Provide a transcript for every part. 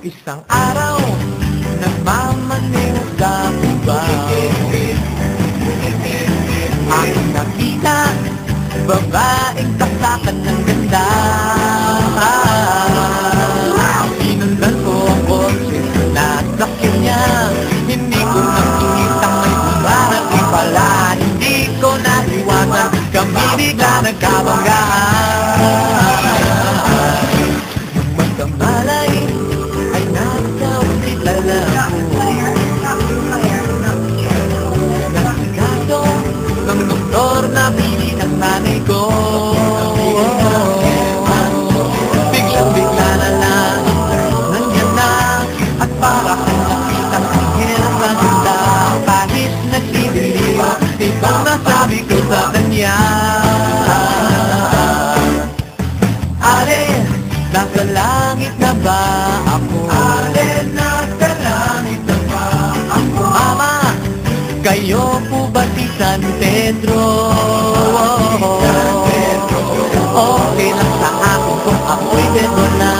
Isang araw, nagmamaneho sa Cubao. Aking nakita, babaeng taktakan ng ganda. Sinundan ko ang kotse na sakyan niya. Hindi ko nakikitang may dumarating pala. Hindi ko naiwanan, kami bigla nagkabanggaan. Nung magkamalay, ay nagkawalala ako. Nasikaso ng doktor na pili ng nanay ko. Biglang-bigla na lang, nandiyan na. At para kang nakitang anghel sa ganda. Kahit nagsidilim, ibang nasabi ko sa kanya. Ale, nasa langit na ba ako? Ale, nasa langit na ba ako? Mama, kayo po ba si San Pedro? Okay lang sa akin kung ako'y Pedro na.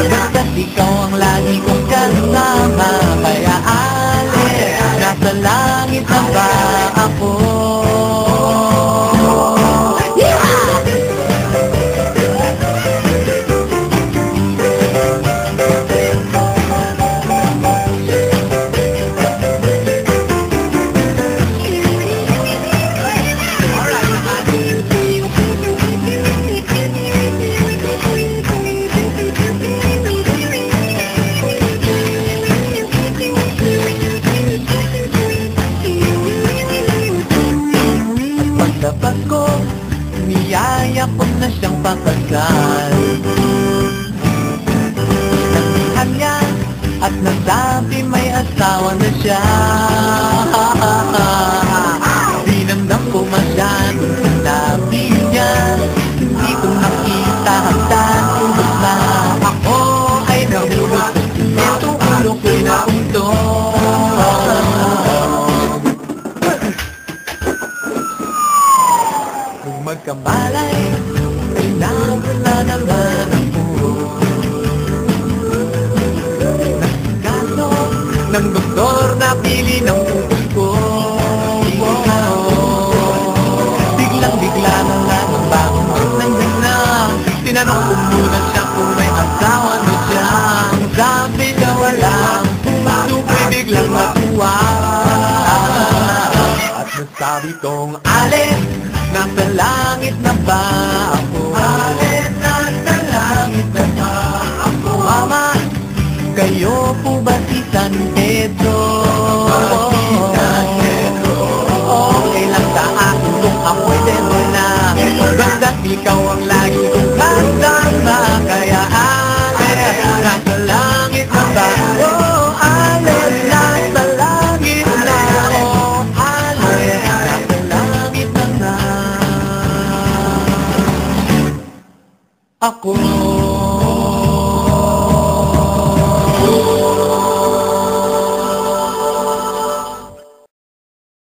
Basta't ikaw ang lagi kong kasama. Kaya Ale, nasa langit na ba ako? Pagdapat ko, niyaya ko na siyang pakasal. Nabihan niya at nasabi may asawa na siya. Dinamdam ko masyadong sinabi niya. Hindi ko nakita hanggang ubos na. Ako ay nahulog, ito ulo ko'y nauntog. Kung magkamalay, ay nawala naman ako. Nasikaso ng doktor na pili ng utos ko. Biglang-bigla na lang ang bagong nandiyan na. Tinanong ko muna siya kung may asawa na siya. Sabi na wala, puso ko'y biglang matuwa. At nasabi kong alin, nasa langit na ba ako? Alin, nasa langit na ba ako? Mama, kayo po ba si San Pedro? Okay lang sa akin kung ako'y Pedro na. Basta't ikaw ang lagi kong kasama. Kaya alin, nasa langit na ba ako? Alin, nasa langit na ako. Alin, nasa langit na ako.